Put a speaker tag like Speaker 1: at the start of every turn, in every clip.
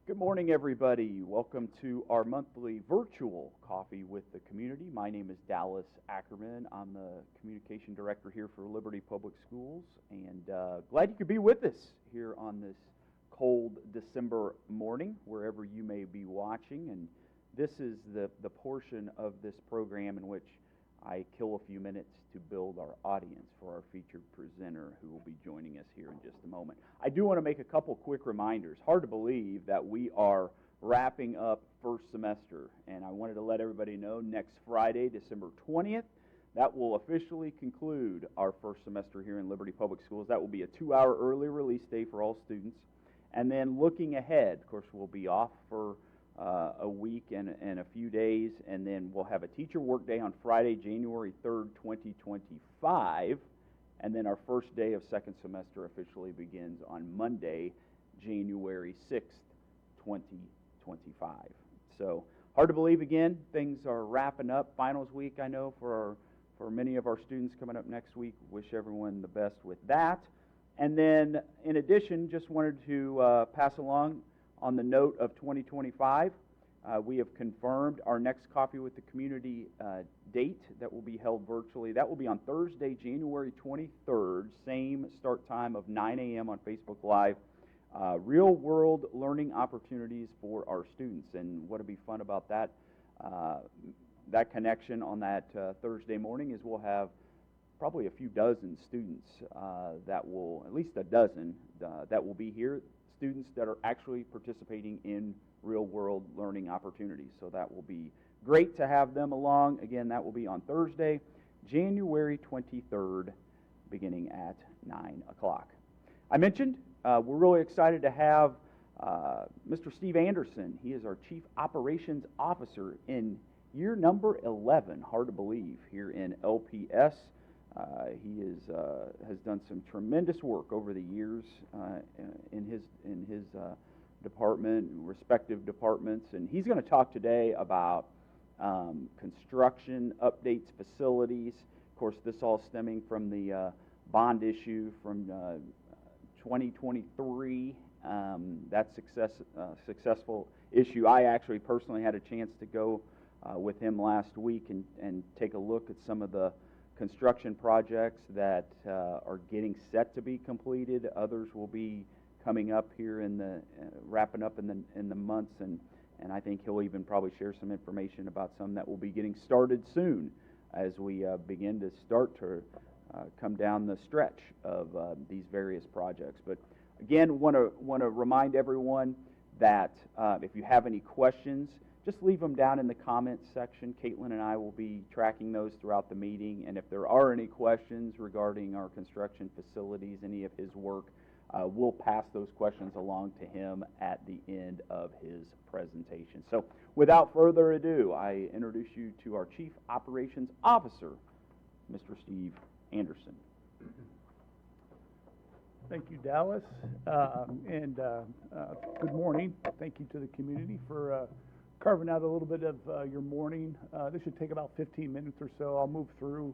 Speaker 1: Good morning, everybody. Welcome to our monthly virtual Coffee with the Community. My name is Dallas Ackerman. I'm the Communication Director here for Liberty Public Schools, and glad you could be with us here on this cold December morning, wherever you may be watching. And this is the portion of this program in which I kill a few minutes to build our audience for our featured presenter who will be joining us here in just a moment. I do want to make a couple quick reminders. Hard to believe that we are wrapping up first semester, and I wanted to let everybody know next Friday, December 20th, that will officially conclude our first semester here in Liberty Public Schools. That will be a 2-hour early release day for all students. And then looking ahead, of course, we'll be off for a week and a few days, and then we'll have a teacher work day on Friday, January 3rd, 2025, and then our first day of second semester officially begins on Monday, January 6th, 2025. So hard to believe, again, things are wrapping up. Finals week, I know, for many of our students coming up next week. Wish everyone the best with that. And then, in addition, just wanted to pass along on the note of 2025, we have confirmed our next Coffee with the Community date that will be held virtually. That will be on Thursday, January 23rd, same start time of 9 a.m. on Facebook Live. Real-world learning opportunities for our students. And what will be fun about that, that connection on that Thursday morning is we'll have probably a few dozen students that will, at least a dozen, that will be here. Students that are actually participating in real-world learning opportunities. So that will be great to have them along. Again, that will be on Thursday, January 23rd, beginning at 9 o'clock. I mentioned we're really excited to have Mr. Steve Anderson. He is our Chief Operations Officer in year number 11, hard to believe, here in LPS. He has done some tremendous work over the years in his department, respective departments, and he's going to talk today about construction updates, facilities. Of course, this all stemming from the bond issue from 2023. That successful issue. I actually personally had a chance to go with him last week and take a look at some of the construction projects that are getting set to be completed. Others will be coming up here in the wrapping up in the months, and I think he'll even probably share some information about some that will be getting started soon as we begin to start to come down the stretch of these various projects. But again, want to remind everyone that if you have any questions, just leave them down in the comments section. Caitlin and I will be tracking those throughout the meeting, and if there are any questions regarding our construction facilities, any of his work, we'll pass those questions along to him at the end of his presentation. So without further ado, I introduce you to our Chief Operations Officer, Mr. Steve Anderson.
Speaker 2: Thank you, Dallas, and good morning. Thank you to the community for carving out a little bit of your morning. This should take about 15 minutes or so. I'll move through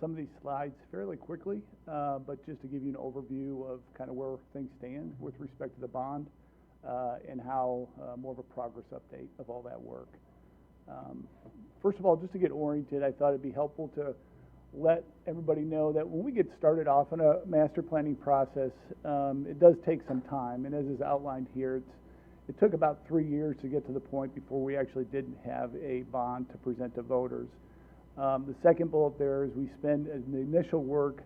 Speaker 2: some of these slides fairly quickly, but just to give you an overview of kind of where things stand with respect to the bond and how more of a progress update of all that work. First of all, just to get oriented, I thought it'd be helpful to let everybody know that when we get started off in a master planning process, it does take some time, and as is outlined here, it took about 3 years to get to the point before we actually didn't have a bond to present to voters. The second bullet there is we spend the initial work,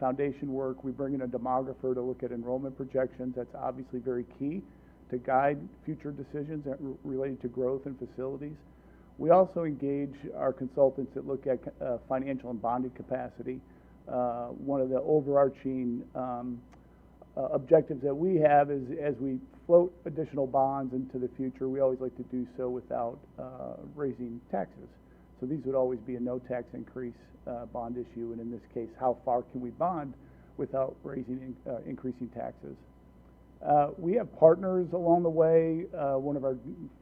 Speaker 2: foundation work, we bring in a demographer to look at enrollment projections. That's obviously very key to guide future decisions related to growth and facilities. We also engage our consultants that look at financial and bonding capacity. One of the overarching objectives that we have is as we float additional bonds into the future, we always like to do so without raising taxes. So these would always be a no tax increase bond issue, and in this case, how far can we bond without increasing taxes? We have partners along the way. One of our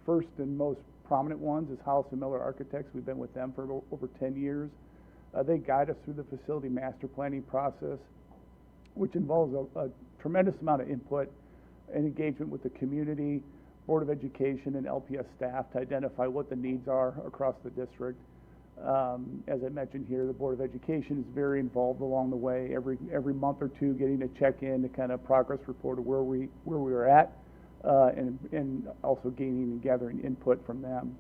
Speaker 2: first and most prominent ones is Hollis & Miller Architects. We've been with them for over 10 years. They guide us through the facility master planning process, which involves a tremendous amount of input and engagement with the community. Board of Education and LPS staff to identify what the needs are across the district. As I mentioned here, the Board of Education is very involved along the way, every month or two, getting a check-in to kind of progress report of where we are at, and also gaining and gathering input from them.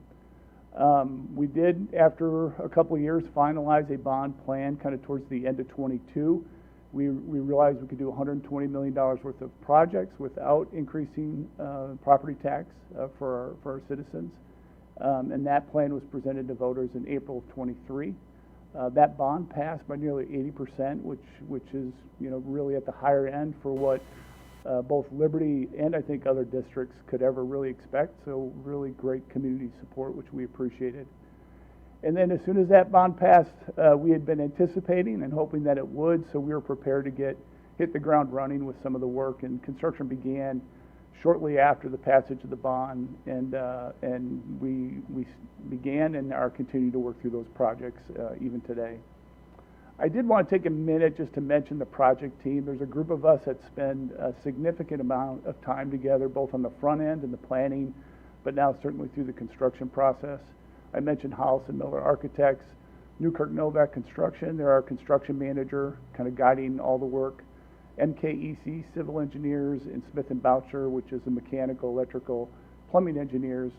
Speaker 2: We did, after a couple of years, finalize a bond plan kind of towards the end of '22. We realized we could do $120 million worth of projects without increasing property tax for our citizens. And that plan was presented to voters in April of '23. That bond passed by nearly 80%, which is, you know, really at the higher end for what both Liberty and I think other districts could ever really expect. So really great community support, which we appreciated. And then as soon as that bond passed, we had been anticipating and hoping that it would, so we were prepared to hit the ground running with some of the work, and construction began shortly after the passage of the bond, and we began and are continuing to work through those projects even today. I did want to take a minute just to mention the project team. There's a group of us that spend a significant amount of time together, both on the front end and the planning, but now certainly through the construction process. I mentioned Hollis and Miller Architects, Newkirk Novak Construction. They're our construction manager, kind of guiding all the work. MKEC Civil Engineers, and Smith & Boucher, which is the mechanical, electrical, plumbing engineers.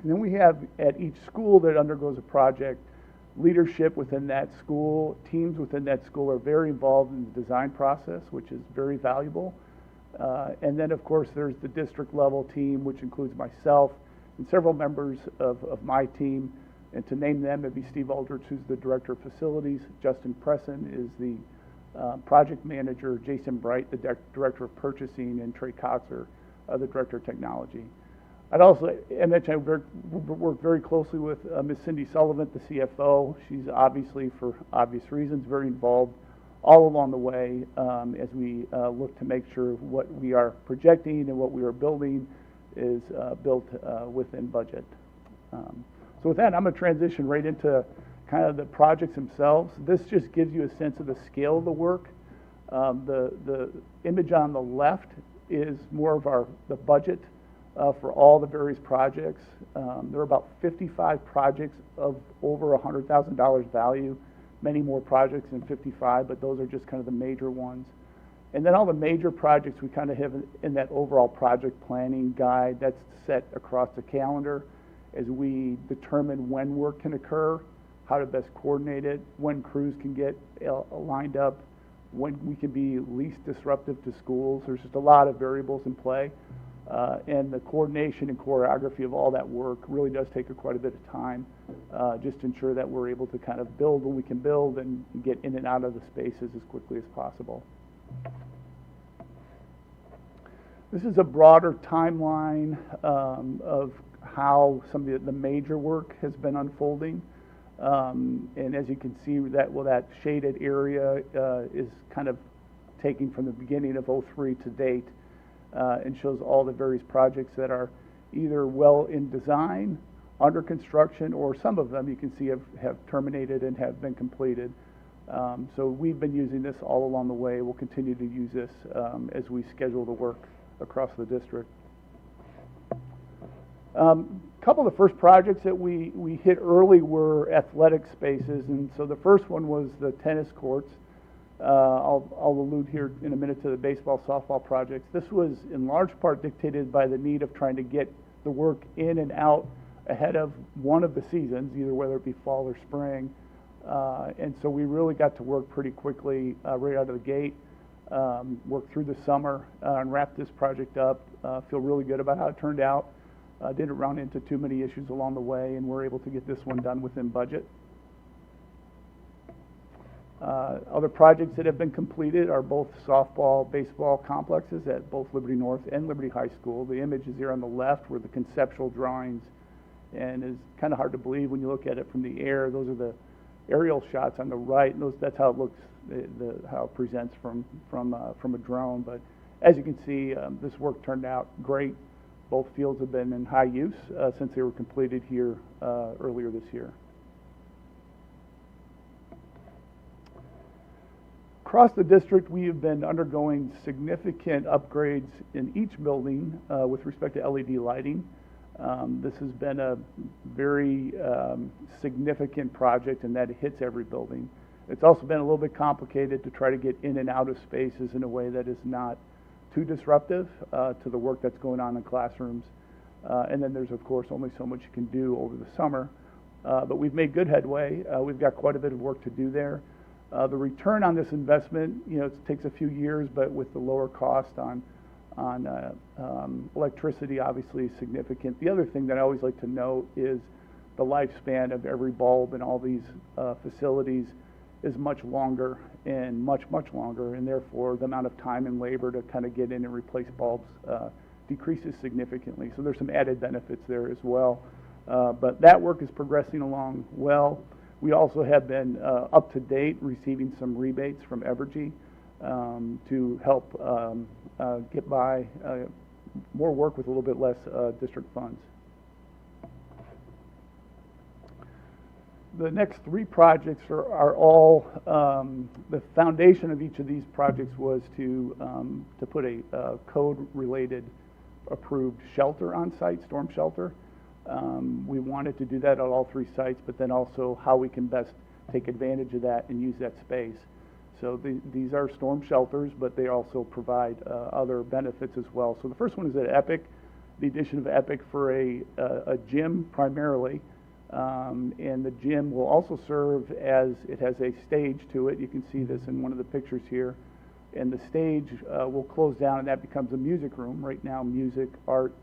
Speaker 2: And then we have at each school that undergoes a project, leadership within that school, teams within that school are very involved in the design process, which is very valuable. And then of course there's the district level team, which includes myself and several members of my team. And to name them, it'd be Steve Aldrich, who's the Director of Facilities. Justin Presson is the project manager. Jason Bright, the Director of Purchasing, and Trey Coxer, the Director of Technology. I'd also mention I work very closely with Ms. Cindy Sullivan, the CFO. She's obviously, for obvious reasons, very involved all along the way as we look to make sure what we are projecting and what we are building is built within budget. So with that, I'm going to transition right into kind of the projects themselves. This just gives you a sense of the scale of the work. The image on the left is more of the budget for all the various projects. There are about 55 projects of over $100,000 value, many more projects than 55, but those are just kind of the major ones. And then all the major projects we kind of have in that overall project planning guide that's set across the calendar as we determine when work can occur, how to best coordinate it, when crews can get lined up, when we can be least disruptive to schools. There's just a lot of variables in play. And the coordination and choreography of all that work really does take quite a bit of time, just to ensure that we're able to kind of build when we can build and get in and out of the spaces as quickly as possible. This is a broader timeline of how some of the major work has been unfolding. And as you can see, that shaded area is kind of taken from the beginning of '03 to date, and shows all the various projects that are either well in design, under construction, or some of them you can see have terminated and have been completed. So we've been using this all along the way. We'll continue to use this as we schedule the work across the district. A couple of the first projects that we hit early were athletic spaces, and so the first one was the tennis courts. I'll allude here in a minute to the baseball, softball projects. This was in large part dictated by the need of trying to get the work in and out ahead of one of the seasons, either whether it be fall or spring. And so we really got to work pretty quickly right out of the gate, worked through the summer and wrapped this project up. Feel really good about how it turned out. Didn't run into too many issues along the way, and we're able to get this one done within budget. Other projects that have been completed are both softball, baseball complexes at both Liberty North and Liberty High School. The image is here on the left were the conceptual drawings, and it's kind of hard to believe when you look at it from the air. Those are the aerial shots on the right, and that's how it looks, how it presents from a drone. But as you can see, this work turned out great. Both fields have been in high use since they were completed here earlier this year. Across the district, we have been undergoing significant upgrades in each building with respect to LED lighting. This has been a very significant project in that it hits every building. It's also been a little bit complicated to try to get in and out of spaces in a way that is not too disruptive to the work that's going on in classrooms. And then there's, of course, only so much you can do over the summer. But we've made good headway. We've got quite a bit of work to do there. The return on this investment, it takes a few years, but with the lower cost on electricity, obviously is significant. The other thing that I always like to note is the lifespan of every bulb in all these facilities is much longer and much longer, and therefore the amount of time and labor to kind of get in and replace bulbs decreases significantly. So there's some added benefits there as well. But that work is progressing along well. We also have been up to date receiving some rebates from Evergy to help get by more work with a little bit less district funds. The next three projects are all, the foundation of each of these projects was to put a code-related approved shelter on site, storm shelter. We wanted to do that at all three sites, but then also how we can best take advantage of that and use that space. So these are storm shelters, but they also provide other benefits as well. So the first one is at Epic, the addition of Epic for a gym primarily. And the gym will also serve as, it has a stage to it. You can see this in one of the pictures here. And the stage will close down and that becomes a music room. Right now, music, art,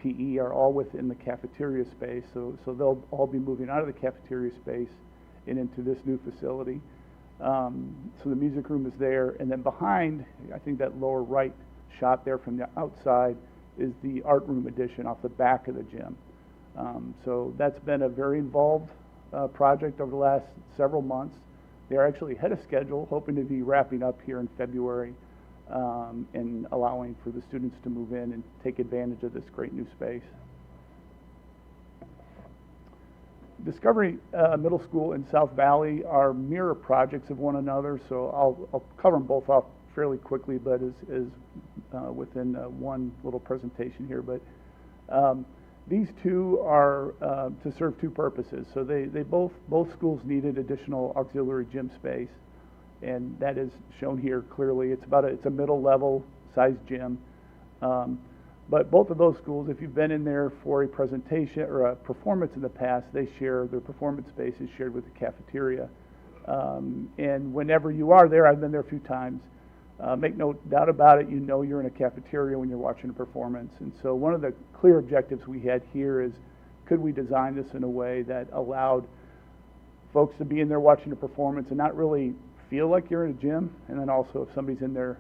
Speaker 2: PE are all within the cafeteria space. So they'll all be moving out of the cafeteria space and into this new facility. So the music room is there. And then behind, I think that lower right shot there from the outside is the art room addition off the back of the gym. So that's been a very involved project over the last several months. They're actually ahead of schedule, hoping to be wrapping up here in February and allowing for the students to move in and take advantage of this great new space. Discovery Middle School and South Valley are mirror projects of one another, so I'll cover them both off fairly quickly, but is within one little presentation here. But these two are to serve two purposes. So they both schools needed additional auxiliary gym space, and that is shown here clearly. It's a middle level size gym. But both of those schools, if you've been in there for a presentation or a performance in the past, their performance space is shared with the cafeteria. And whenever you are there, I've been there a few times, make no doubt about it, you're in a cafeteria when you're watching a performance. And so one of the clear objectives we had here is, could we design this in a way that allowed folks to be in there watching a performance and not really feel like you're in a gym, and then also if somebody's in there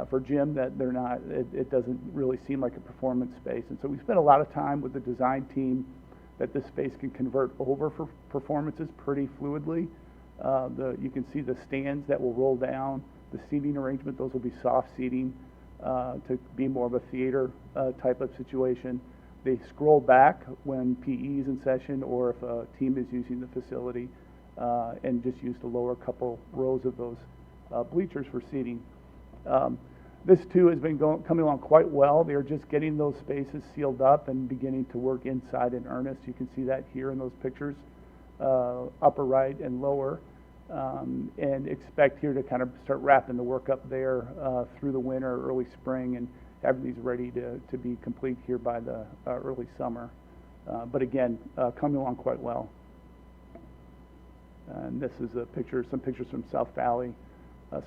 Speaker 2: for gym, that they're not, it doesn't really seem like a performance space. And so we spent a lot of time with the design team that this space can convert over for performances pretty fluidly. You can see the stands that will roll down, the seating arrangement, those will be soft seating to be more of a theater type of situation. They scroll back when PE is in session or if a team is using the facility and just use the lower couple rows of those bleachers for seating. This too has been coming along quite well. They're just getting those spaces sealed up and beginning to work inside in earnest. You can see that here in those pictures, upper right and lower, and expect here to kind of start wrapping the work up there through the winter, early spring, and having these ready to be complete here by the early summer. But again, coming along quite well. And this is some pictures from South Valley.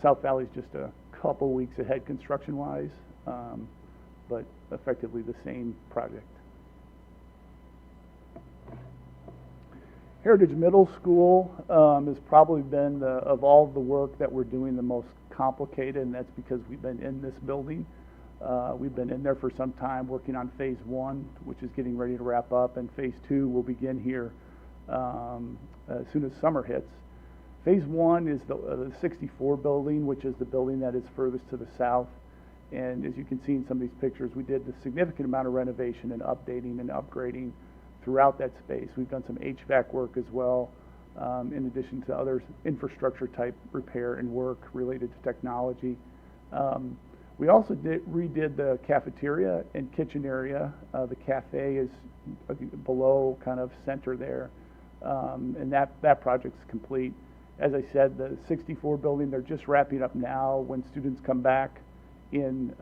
Speaker 2: South Valley is just a couple weeks ahead construction-wise, but effectively the same project. Heritage Middle School has probably been, of all the work that we're doing, the most complicated, and that's because we've been in this building. We've been in there for some time working on phase 1, which is getting ready to wrap up, and phase 2 will begin here as soon as summer hits. Phase 1 is the 64 building, which is the building that is furthest to the south. And as you can see in some of these pictures, we did a significant amount of renovation and updating and upgrading throughout that space. We've done some HVAC work as well, in addition to other infrastructure type repair and work related to technology. We also redid the cafeteria and kitchen area. The cafe is below kind of center there, and that project's complete. As I said, the 64 building, they're just wrapping up now. When students come back in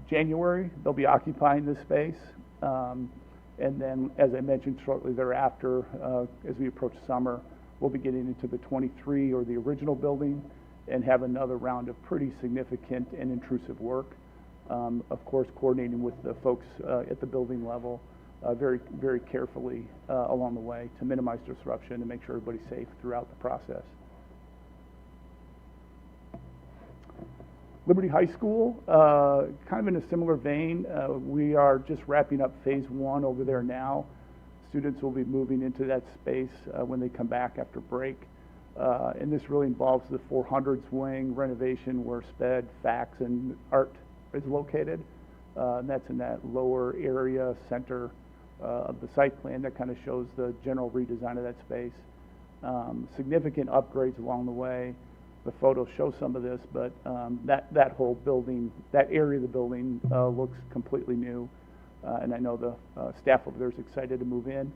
Speaker 2: January, they'll be occupying this space. And then, as I mentioned, shortly thereafter, as we approach summer, we'll be getting into the 23 or the original building and have another round of pretty significant and intrusive work. Of course, coordinating with the folks at the building level very, very carefully along the way to minimize disruption and make sure everybody's safe throughout the process. Liberty High School, kind of in a similar vein, we are just wrapping up phase 1 over there now. Students will be moving into that space when they come back after break. And this really involves the 400s wing renovation where SPED, FACS, and ART is located. And that's in that lower area center of the site plan that kind of shows the general redesign of that space. Significant upgrades along the way. The photos show some of this, but that whole building, that area of the building looks completely new. And I know the staff over there is excited to move in.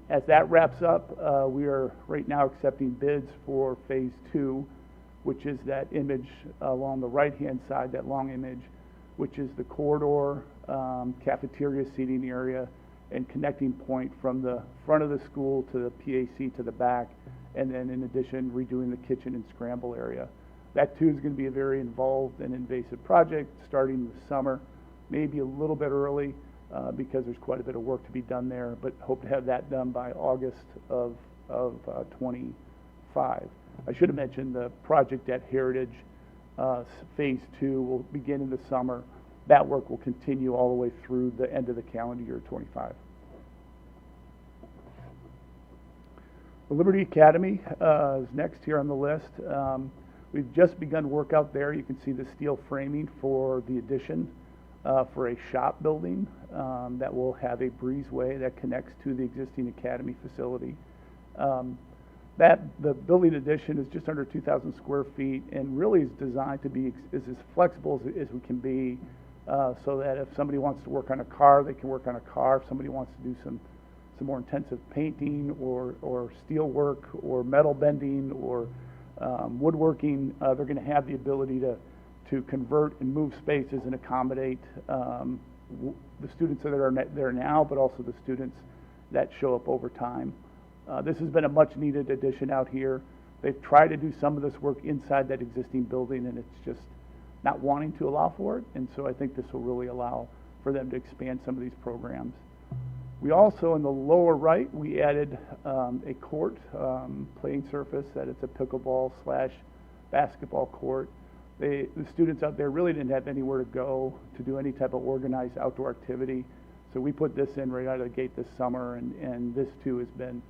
Speaker 2: As that wraps up, we are right now accepting bids for phase 2, which is that image along the right-hand side, that long image, which is the corridor, cafeteria seating area, and connecting point from the front of the school to the PAC to the back, and then in addition, redoing the kitchen and scramble area. That too is going to be a very involved and invasive project starting this summer, maybe a little bit early because there's quite a bit of work to be done there, but hope to have that done by August of 25. I should have mentioned the project at Heritage phase 2 will begin in the summer. That work will continue all the way through the end of the calendar year 25. The Liberty Academy is next here on the list. We've just begun work out there. You can see the steel framing for the addition for a shop building that will have a breezeway that connects to the existing academy facility. The building addition is just under 2,000 square feet and really is designed to be as flexible as we can be so that if somebody wants to work on a car, they can work on a car. If somebody wants to do some more intensive painting or steel work or metal bending or woodworking, they're going to have the ability to convert and move spaces and accommodate the students that are there now, but also the students that show up over time. This has been a much needed addition out here. They've tried to do some of this work inside that existing building and it's just not wanting to allow for it. And so I think this will really allow for them to expand some of these programs. We also, in the lower right, we added a court, playing surface, that it's a pickleball / basketball court. The students out there really didn't have anywhere to go to do any type of organized outdoor activity. So we put this in right out of the gate this summer, and this too has been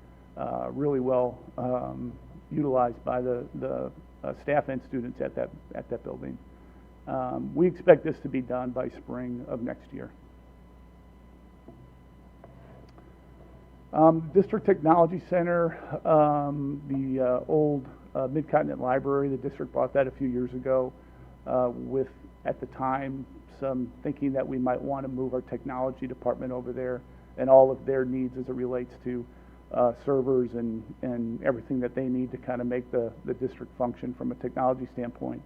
Speaker 2: really well utilized by the staff and students at that building. We expect this to be done by spring of next year. District Technology Center, the old Mid-Continent Library, the district bought that a few years ago with, at the time, some thinking that we might want to move our technology department over there and all of their needs as it relates to servers and everything that they need to kind of make the district function from a technology standpoint.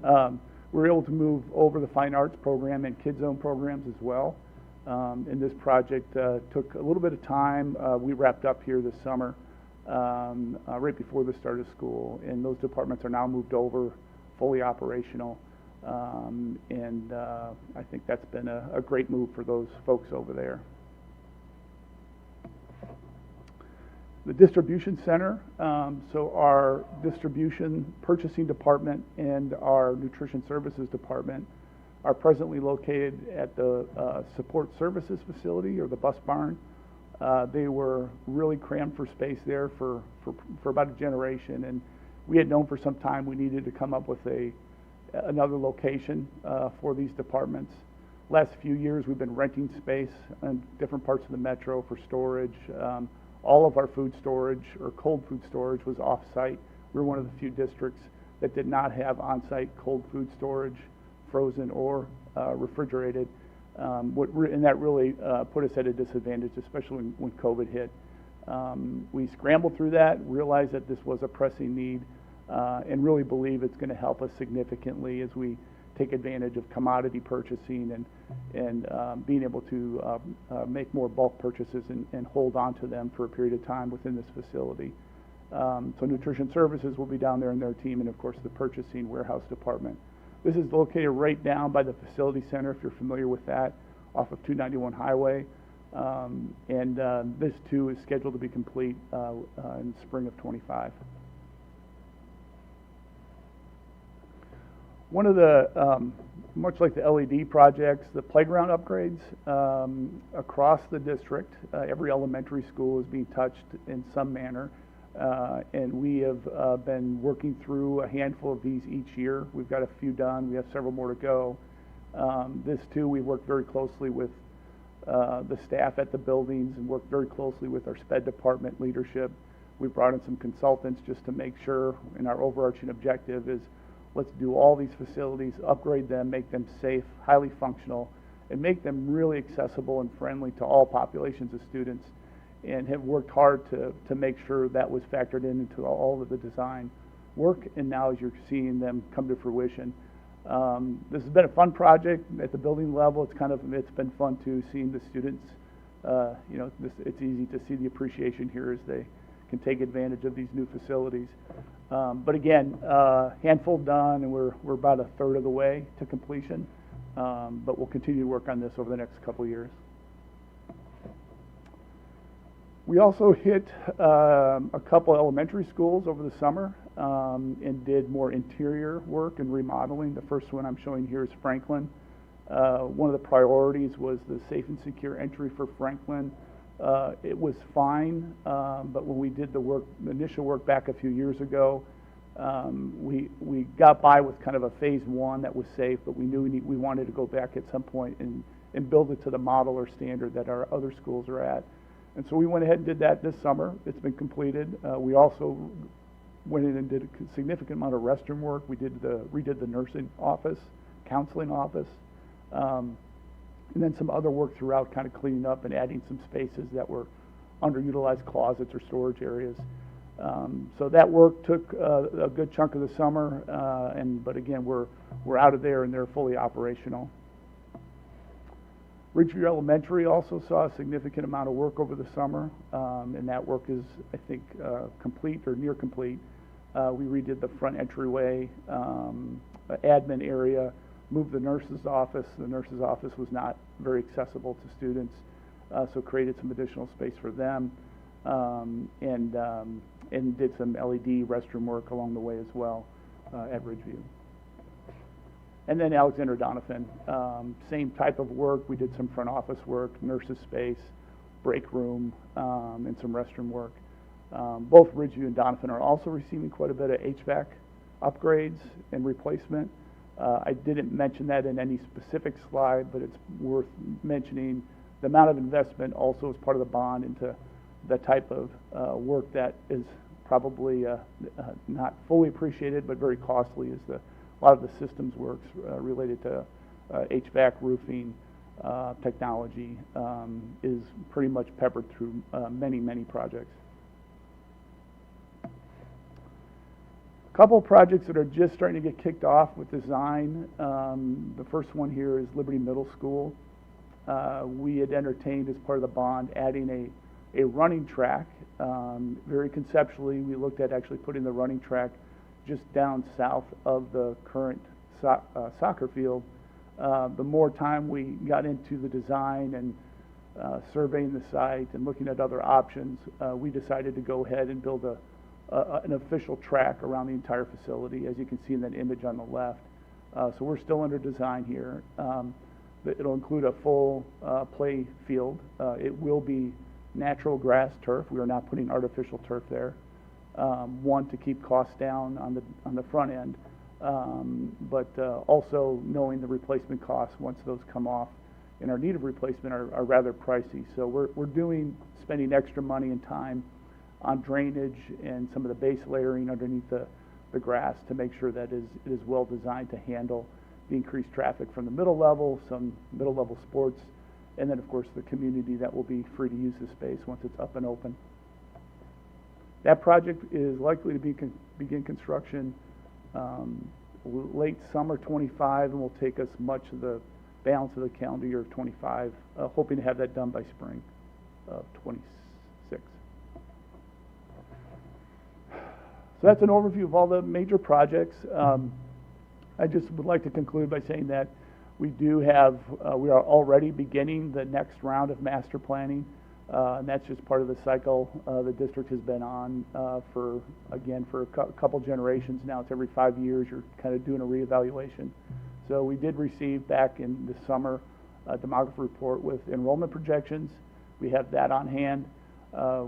Speaker 2: We were able to move over the fine arts program and Kids Zone programs as well. And this project took a little bit of time. We wrapped up here this summer, right before the start of school, and those departments are now moved over, fully operational. And I think that's been a great move for those folks over there. The distribution center, so our distribution purchasing department and our nutrition services department are presently located at the support services facility, or the bus barn. They were really crammed for space there for about a generation, and we had known for some time we needed to come up with another location for these departments. Last few years we've been renting space in different parts of the metro for storage. all of our food storage or cold food storage was off-site. We were one of the few districts that did not have on-site cold food storage, frozen or refrigerated. And that really put us at a disadvantage, especially when COVID hit. We scrambled through that, realized that this was a pressing need, and really believe it's going to help us significantly as we take advantage of commodity purchasing and being able to make more bulk purchases and hold on to them for a period of time within this facility. So Nutrition Services will be down there in their team, and of course the purchasing warehouse department. This is located right down by the facility center, if you're familiar with that, off of 291 Highway. This too is scheduled to be complete in spring of '25. One of the, much like the LED projects, the playground upgrades across the district, every elementary school is being touched in some manner. And we have been working through a handful of these each year. We've got a few done. We have several more to go. This too, we worked very closely with the staff at the buildings and worked very closely with our SPED department leadership. We brought in some consultants just to make sure, and our overarching objective is let's do all these facilities, upgrade them, make them safe, highly functional, and make them really accessible and friendly to all populations of students, and have worked hard to make sure that was factored into all of the design work, and now as you're seeing them come to fruition. This has been a fun project at the building level. It's been fun too, seeing the students, it's easy to see the appreciation here as they can take advantage of these new facilities. But again, handful done, and we're about a third of the way to completion. But we'll continue to work on this over the next couple of years. We also hit a couple elementary schools over the summer and did more interior work and remodeling. The first one I'm showing here is Franklin. One of the priorities was the safe and secure entry for Franklin. It was fine, but when we did the initial work back a few years ago, we got by with kind of a phase one that was safe, but we knew we wanted to go back at some point and build it to the model or standard that our other schools are at. And so we went ahead and did that this summer. It's been completed. We also went in and did a significant amount of restroom work. We redid the nursing office, counseling office, and then some other work throughout, kind of cleaning up and adding some spaces that were underutilized closets or storage areas. So that work took a good chunk of the summer, but again, we're out of there and they're fully operational. Ridgeview Elementary also saw a significant amount of work over the summer, and that work is, I think, complete or near complete. We redid the front entryway, admin area, moved the nurse's office. The nurse's office was not very accessible to students, so created some additional space for them, and did some LED restroom work along the way as well at Ridgeview. And then Alexander Donovan, same type of work. We did some front office work, nurses space, break room, and some restroom work. Both Ridgeview and Donovan are also receiving quite a bit of HVAC upgrades and replacement. I didn't mention that in any specific slide, but it's worth mentioning the amount of investment also as part of the bond into the type of work that is probably not fully appreciated, but very costly is a lot of the systems works related to HVAC, roofing, technology is pretty much peppered through many, many projects. A couple of projects that are just starting to get kicked off with design. The first one here is Liberty Middle School. We had entertained as part of the bond adding a running track. Very conceptually, we looked at actually putting the running track just down south of the current soccer field. The more time we got into the design and surveying the site and looking at other options, we decided to go ahead and build an official track around the entire facility, as you can see in that image on the left. So we're still under design here. It'll include a full play field. It will be natural grass turf. We are not putting artificial turf there. One, to keep costs down on the front end, but also knowing the replacement costs once those come off and our need of replacement are rather pricey. So we're spending extra money and time on drainage and some of the base layering underneath the grass to make sure that it is well designed to handle the increased traffic from the middle level, some middle level sports, and then of course the community that will be free to use the space once it's up and open. That project is likely to begin construction late summer 25, and will take us much of the balance of the calendar year of 25, hoping to have that done by spring of 26. So that's an overview of all the major projects. I just would like to conclude by saying that we are already beginning the next round of master planning, and that's just part of the cycle the district has been on for a couple generations now. It's every 5 years you're kind of doing a reevaluation. So we did receive back in the summer a demography report with enrollment projections. We have that on hand.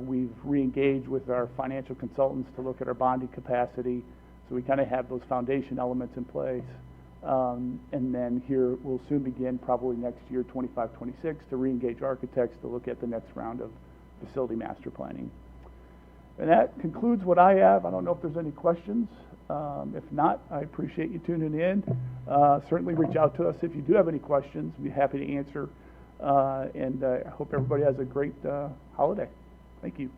Speaker 2: We've re-engaged with our financial consultants to look at our bonding capacity. So we kind of have those foundation elements in place. And then here we'll soon begin, probably next year, 25, 26, to re-engage architects to look at the next round of facility master planning. And that concludes what I have. I don't know if there's any questions. If not, I appreciate you tuning in. Certainly reach out to us if you do have any questions. We'd be happy to answer. And I hope everybody has a great holiday. Thank you.